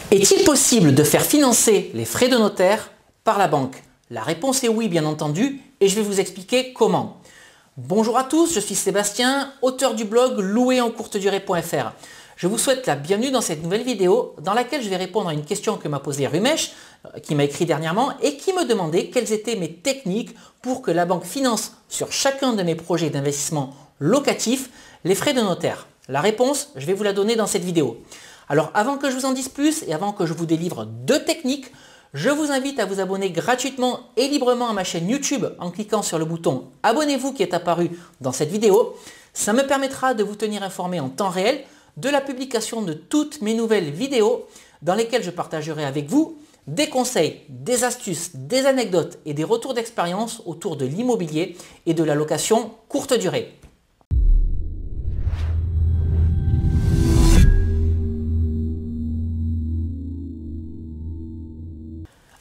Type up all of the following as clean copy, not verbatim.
Est-il possible de faire financer les frais de notaire par la banque? La réponse est oui, bien entendu, et je vais vous expliquer comment. Bonjour à tous, je suis Sébastien, auteur du blog louerencourtedurée.fr. Je vous souhaite la bienvenue dans cette nouvelle vidéo dans laquelle je vais répondre à une question que m'a posée Rumesh, qui m'a écrit dernièrement et qui me demandait quelles étaient mes techniques pour que la banque finance sur chacun de mes projets d'investissement locatif les frais de notaire. La réponse, je vais vous la donner dans cette vidéo. Alors avant que je vous en dise plus et avant que je vous délivre deux techniques, je vous invite à vous abonner gratuitement et librement à ma chaîne YouTube en cliquant sur le bouton abonnez-vous qui est apparu dans cette vidéo. Ça me permettra de vous tenir informé en temps réel de la publication de toutes mes nouvelles vidéos dans lesquelles je partagerai avec vous des conseils, des astuces, des anecdotes et des retours d'expérience autour de l'immobilier et de la location courte durée.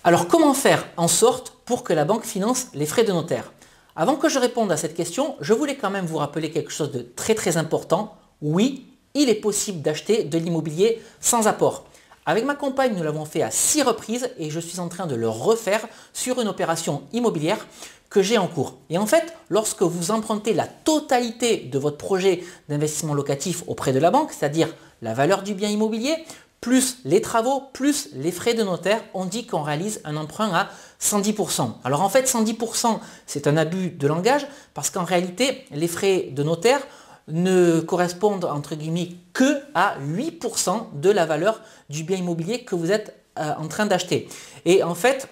Alors comment faire en sorte pour que la banque finance les frais de notaire? Avant que je réponde à cette question, je voulais quand même vous rappeler quelque chose de très important. Oui, il est possible d'acheter de l'immobilier sans apport. Avec ma compagne, nous l'avons fait à 6 reprises et je suis en train de le refaire sur une opération immobilière que j'ai en cours. Et en fait, lorsque vous empruntez la totalité de votre projet d'investissement locatif auprès de la banque, c'est-à-dire la valeur du bien immobilier, plus les travaux, plus les frais de notaire, on dit qu'on réalise un emprunt à 110%. Alors en fait, 110%, c'est un abus de langage parce qu'en réalité, les frais de notaire ne correspondent entre guillemets que à 8% de la valeur du bien immobilier que vous êtes en train d'acheter. Et en fait,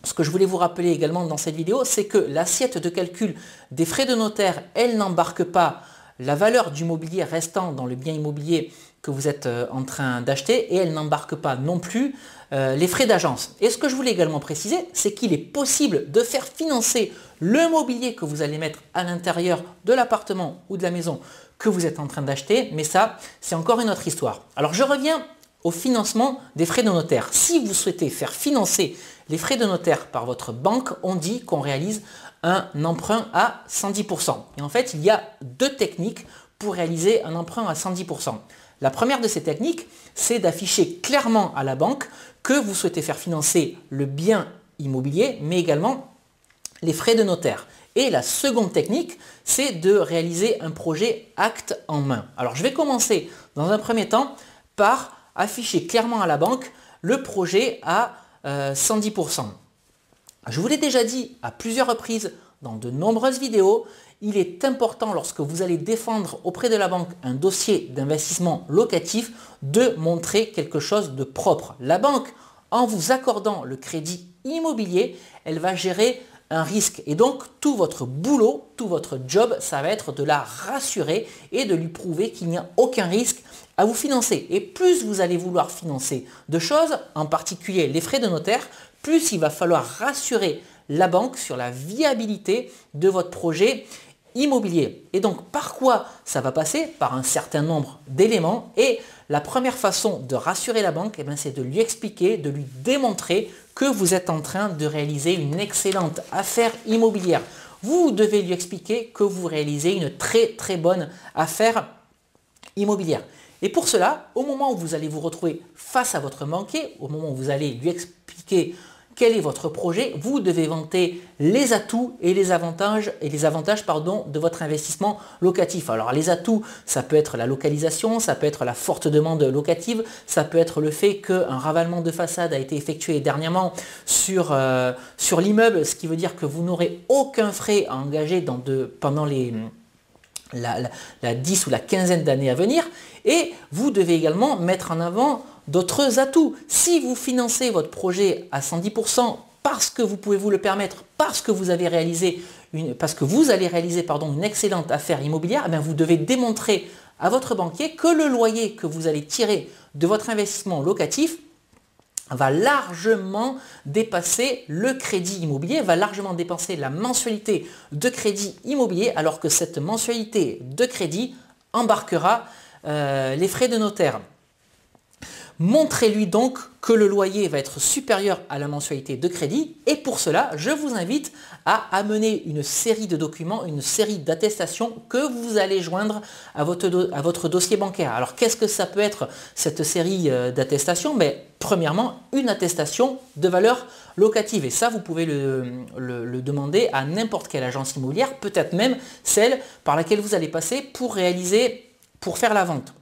ce que je voulais vous rappeler également dans cette vidéo, c'est que l'assiette de calcul des frais de notaire, elle n'embarque pas la valeur du mobilier restant dans le bien immobilier que vous êtes en train d'acheter et elle n'embarque pas non plus les frais d'agence. Et ce que je voulais également préciser, c'est qu'il est possible de faire financer le mobilier que vous allez mettre à l'intérieur de l'appartement ou de la maison que vous êtes en train d'acheter, mais ça, c'est encore une autre histoire. Alors je reviens au financement des frais de notaire. Si vous souhaitez faire financer les frais de notaire par votre banque, on dit qu'on réalise un emprunt à 110%. Et en fait, il y a deux techniques pour réaliser un emprunt à 110%. La première de ces techniques, c'est d'afficher clairement à la banque que vous souhaitez faire financer le bien immobilier, mais également les frais de notaire. Et la seconde technique, c'est de réaliser un projet acte en main. Alors, je vais commencer dans un premier temps par afficher clairement à la banque le projet à 110%. Je vous l'ai déjà dit à plusieurs reprises dans de nombreuses vidéos, il est important lorsque vous allez défendre auprès de la banque un dossier d'investissement locatif de montrer quelque chose de propre. La banque, en vous accordant le crédit immobilier, elle va gérer un risque. Et donc, tout votre boulot, tout votre job, ça va être de la rassurer et de lui prouver qu'il n'y a aucun risque à vous financer. Et plus vous allez vouloir financer de choses, en particulier les frais de notaire, plus il va falloir rassurer la banque sur la viabilité de votre projet immobilier. Et donc, par quoi ça va passer? Par un certain nombre d'éléments. Et la première façon de rassurer la banque, c'est de lui expliquer, de lui démontrer que vous êtes en train de réaliser une excellente affaire immobilière. Vous devez lui expliquer que vous réalisez une très bonne affaire immobilière. Et pour cela, au moment où vous allez vous retrouver face à votre banquier, au moment où vous allez lui expliquer quel est votre projet, vous devez vanter les atouts et les avantages, de votre investissement locatif. Alors les atouts, ça peut être la localisation, ça peut être la forte demande locative, ça peut être le fait qu'un ravalement de façade a été effectué dernièrement sur l'immeuble, ce qui veut dire que vous n'aurez aucun frais à engager pendant la 10 ou la quinzaine d'années à venir. Et vous devez également mettre en avant d'autres atouts. Si vous financez votre projet à 110% parce que vous pouvez vous le permettre, parce que vous allez réaliser une excellente affaire immobilière, vous devez démontrer à votre banquier que le loyer que vous allez tirer de votre investissement locatif va largement dépasser le crédit immobilier, va largement dépasser la mensualité de crédit immobilier, alors que cette mensualité de crédit embarquera les frais de notaire. Montrez-lui donc que le loyer va être supérieur à la mensualité de crédit et pour cela, je vous invite à amener une série de documents, une série d'attestations que vous allez joindre à votre dossier bancaire. Alors qu'est-ce que ça peut être cette série d'attestations? Premièrement, une attestation de valeur locative et ça vous pouvez le demander à n'importe quelle agence immobilière, peut-être même celle par laquelle vous allez passer pour faire la vente.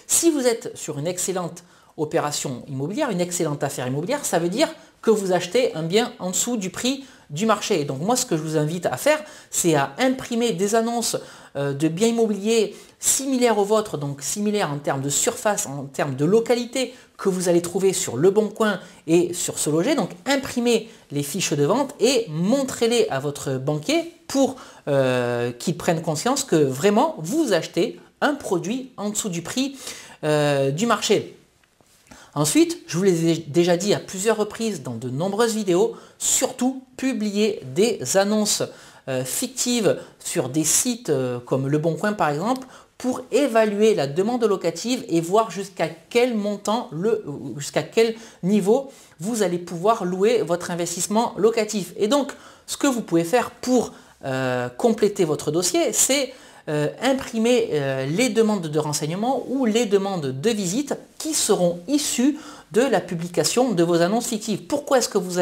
Si vous êtes sur une excellente opération immobilière, une excellente affaire immobilière, ça veut dire que vous achetez un bien en dessous du prix du marché. Et donc moi, ce que je vous invite à faire, c'est à imprimer des annonces de biens immobiliers similaires aux vôtres, donc similaires en termes de surface, en termes de localité que vous allez trouver sur Le Bon Coin et sur Se Loger. Donc imprimez les fiches de vente et montrez-les à votre banquier pour qu'il prenne conscience que vraiment vous achetez un produit en dessous du prix du marché. Ensuite, je vous l'ai déjà dit à plusieurs reprises dans de nombreuses vidéos, surtout publiez des annonces fictives sur des sites comme Le Bon Coin par exemple pour évaluer la demande locative et voir jusqu'à quel montant, jusqu'à quel niveau vous allez pouvoir louer votre investissement locatif. Et donc, ce que vous pouvez faire pour compléter votre dossier, c'est imprimer les demandes de renseignement ou les demandes de visite qui seront issues de la publication de vos annonces fictives. Pourquoi est-ce que vous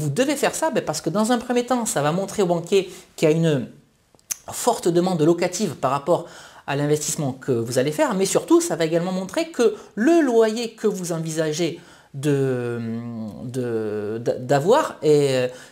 devez faire ça? Parce que dans un premier temps, ça va montrer au banquier qu'il y a une forte demande locative par rapport à l'investissement que vous allez faire, mais surtout, ça va également montrer que le loyer que vous envisagez d'avoir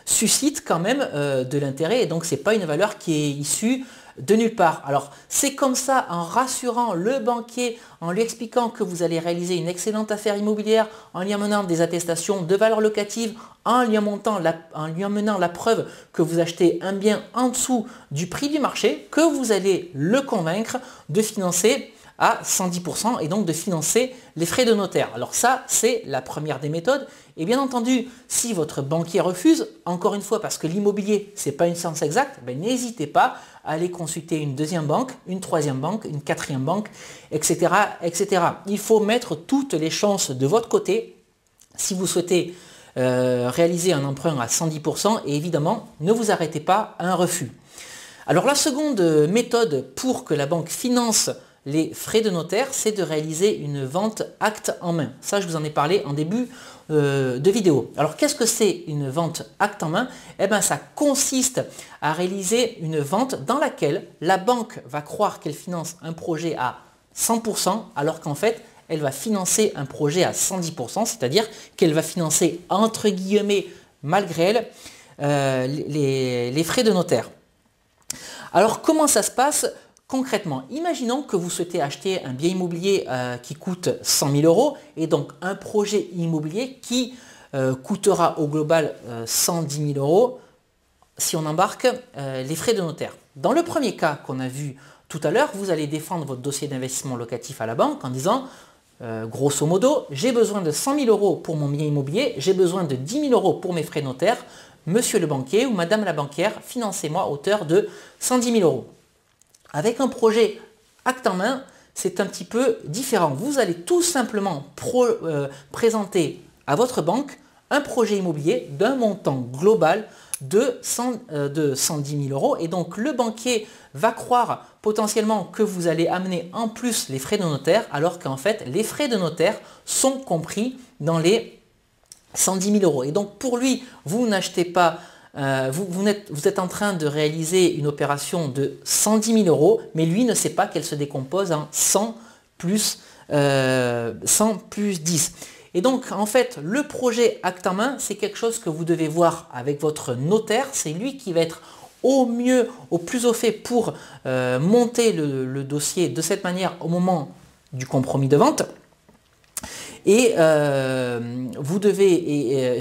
suscite quand même de l'intérêt et donc c'est pas une valeur qui est issue de nulle part. Alors c'est comme ça, en rassurant le banquier, en lui expliquant que vous allez réaliser une excellente affaire immobilière, en lui amenant des attestations de valeur locative, en lui amenant la preuve que vous achetez un bien en dessous du prix du marché, que vous allez le convaincre de financer à 110% et donc de financer les frais de notaire. Alors ça, c'est la première des méthodes. Et bien entendu, si votre banquier refuse, encore une fois, parce que l'immobilier, ce n'est pas une science exacte, n'hésitez pas à aller consulter une deuxième banque, une troisième banque, une quatrième banque, etc., etc. Il faut mettre toutes les chances de votre côté si vous souhaitez réaliser un emprunt à 110% et évidemment, ne vous arrêtez pas à un refus. Alors la seconde méthode pour que la banque finance les frais de notaire, c'est de réaliser une vente acte en main. Ça, je vous en ai parlé en début de vidéo. Alors, qu'est-ce que c'est une vente acte en main? Ça consiste à réaliser une vente dans laquelle la banque va croire qu'elle finance un projet à 100%, alors qu'en fait, elle va financer un projet à 110%, c'est-à-dire qu'elle va financer, entre guillemets, malgré elle, les frais de notaire. Alors, comment ça se passe? Concrètement, imaginons que vous souhaitez acheter un bien immobilier qui coûte 100 000 euros et donc un projet immobilier qui coûtera au global 110 000 euros si on embarque les frais de notaire. Dans le premier cas qu'on a vu tout à l'heure, vous allez défendre votre dossier d'investissement locatif à la banque en disant grosso modo, j'ai besoin de 100 000 euros pour mon bien immobilier, j'ai besoin de 10 000 euros pour mes frais notaires, monsieur le banquier ou madame la banquière, financez-moi à hauteur de 110 000 euros. Avec un projet acte en main, c'est un petit peu différent. Vous allez tout simplement présenter à votre banque un projet immobilier d'un montant global de 110 000 euros. Et donc le banquier va croire potentiellement que vous allez amener en plus les frais de notaire, alors qu'en fait les frais de notaire sont compris dans les 110 000 euros. Et donc pour lui, vous n'achetez pas... vous êtes en train de réaliser une opération de 110 000 euros, mais lui ne sait pas qu'elle se décompose en 100 plus 10. Et donc, en fait, le projet acte en main, c'est quelque chose que vous devez voir avec votre notaire. C'est lui qui va être au mieux, au plus au fait pour monter le dossier de cette manière au moment du compromis de vente. Et ce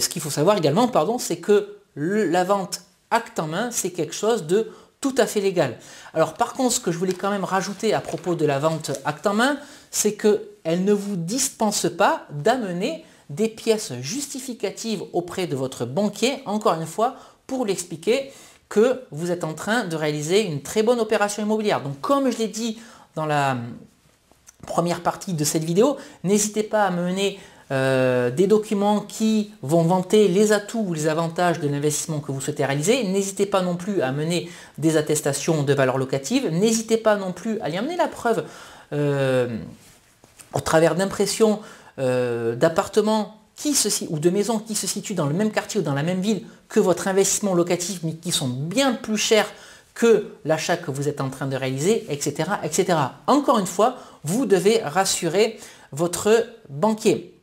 qu'il faut savoir également, c'est que la vente acte en main, c'est quelque chose de tout à fait légal. Alors par contre, ce que je voulais quand même rajouter à propos de la vente acte en main, c'est qu'elle ne vous dispense pas d'amener des pièces justificatives auprès de votre banquier, encore une fois, pour lui expliquer que vous êtes en train de réaliser une très bonne opération immobilière. Donc comme je l'ai dit dans la première partie de cette vidéo. N'hésitez pas à me mener des documents qui vont vanter les atouts ou les avantages de l'investissement que vous souhaitez réaliser. N'hésitez pas non plus à mener des attestations de valeur locative. N'hésitez pas non plus à y amener la preuve au travers d'impressions d'appartements ou de maisons qui se situent dans le même quartier ou dans la même ville que votre investissement locatif, mais qui sont bien plus chers que l'achat que vous êtes en train de réaliser, etc., etc. Encore une fois, vous devez rassurer votre banquier.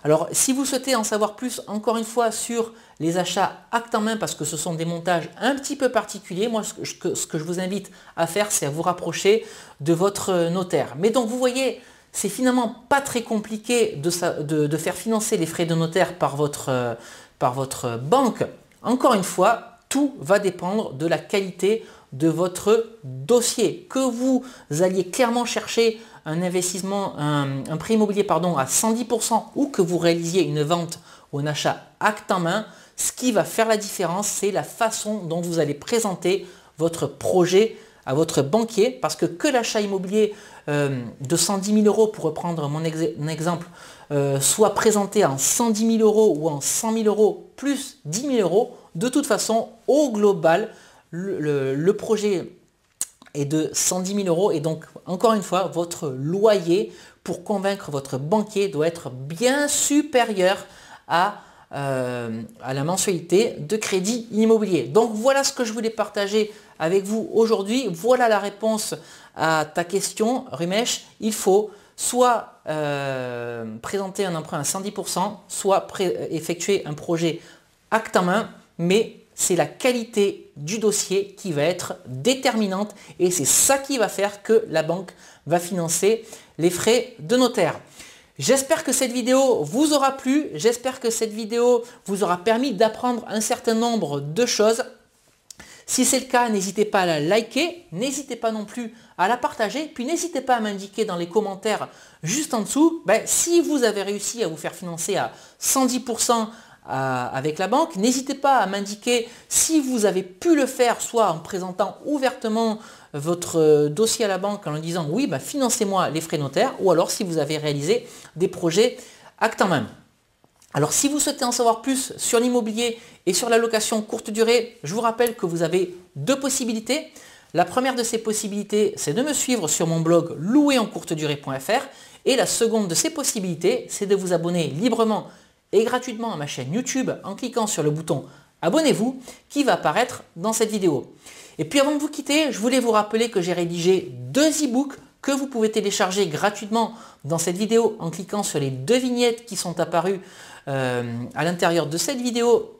Alors, si vous souhaitez en savoir plus, encore une fois, sur les achats acte en main, parce que ce sont des montages un petit peu particuliers, moi, ce que je vous invite à faire, c'est à vous rapprocher de votre notaire. Mais donc, vous voyez, c'est finalement pas très compliqué de faire financer les frais de notaire par votre banque. Encore une fois, tout va dépendre de la qualité de votre dossier. Que vous alliez clairement chercher un investissement, un prêt immobilier pardon, à 110% ou que vous réalisiez une vente ou un achat acte en main, ce qui va faire la différence, c'est la façon dont vous allez présenter votre projet à votre banquier, parce que l'achat immobilier de 110 000 euros, pour reprendre mon exemple, soit présenté en 110 000 euros ou en 100 000 euros plus 10 000 euros, de toute façon, au global, le projet est de 110 000 euros et donc, encore une fois, votre loyer pour convaincre votre banquier doit être bien supérieur à la mensualité de crédit immobilier. Donc, voilà ce que je voulais partager avec vous aujourd'hui. Voilà la réponse à ta question, Rumesh. Il faut soit présenter un emprunt à 110%, soit effectuer un projet acte en main, mais c'est la qualité du dossier qui va être déterminante et c'est ça qui va faire que la banque va financer les frais de notaire. J'espère que cette vidéo vous aura plu, j'espère que cette vidéo vous aura permis d'apprendre un certain nombre de choses. Si c'est le cas, n'hésitez pas à la liker, n'hésitez pas non plus à la partager, puis n'hésitez pas à m'indiquer dans les commentaires juste en dessous si vous avez réussi à vous faire financer à 110% avec la banque. N'hésitez pas à m'indiquer si vous avez pu le faire, soit en présentant ouvertement votre dossier à la banque en lui disant oui, financez-moi les frais notaires, ou alors si vous avez réalisé des projets acte en main. Alors si vous souhaitez en savoir plus sur l'immobilier et sur la location courte durée, je vous rappelle que vous avez deux possibilités. La première de ces possibilités, c'est de me suivre sur mon blog louerencourtedurée.fr et la seconde de ces possibilités, c'est de vous abonner librement et gratuitement à ma chaîne YouTube en cliquant sur le bouton abonnez-vous qui va apparaître dans cette vidéo. Et puis avant de vous quitter, je voulais vous rappeler que j'ai rédigé deux e-books que vous pouvez télécharger gratuitement dans cette vidéo en cliquant sur les deux vignettes qui sont apparues à l'intérieur de cette vidéo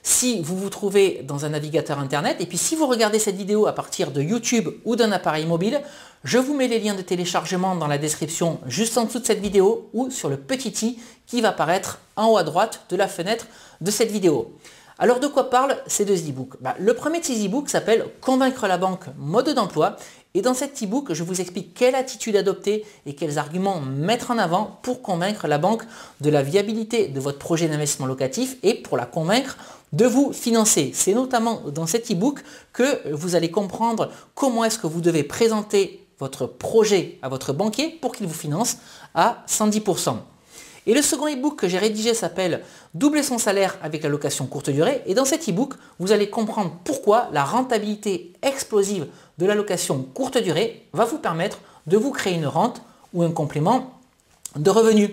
si vous vous trouvez dans un navigateur internet. Et puis si vous regardez cette vidéo à partir de YouTube ou d'un appareil mobile, je vous mets les liens de téléchargement dans la description juste en dessous de cette vidéo ou sur le petit i qui va apparaître en haut à droite de la fenêtre de cette vidéo. Alors de quoi parlent ces deux e-books? Le premier de ces e-books s'appelle Convaincre la banque, mode d'emploi. Et dans cet e-book, je vous explique quelle attitude adopter et quels arguments mettre en avant pour convaincre la banque de la viabilité de votre projet d'investissement locatif et pour la convaincre de vous financer. C'est notamment dans cet e-book que vous allez comprendre comment est-ce que vous devez présenter votre projet à votre banquier pour qu'il vous finance à 110%. Et le second e-book que j'ai rédigé s'appelle Doubler son salaire avec la location courte durée. Et dans cet e-book, vous allez comprendre pourquoi la rentabilité explosive de la location courte durée va vous permettre de vous créer une rente ou un complément de revenus.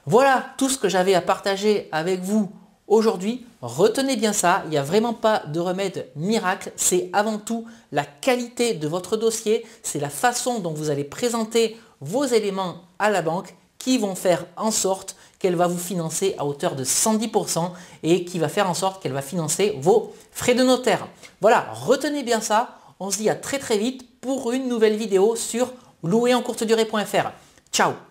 Voilà tout ce que j'avais à partager avec vous aujourd'hui. Retenez bien ça, il n'y a vraiment pas de remède miracle. C'est avant tout la qualité de votre dossier, c'est la façon dont vous allez présenter vos éléments à la banque qui vont faire en sorte qu'elle va vous financer à hauteur de 110% et qui va faire en sorte qu'elle va financer vos frais de notaire. Voilà, retenez bien ça. On se dit à très vite pour une nouvelle vidéo sur louerencourtedurée.fr. Ciao!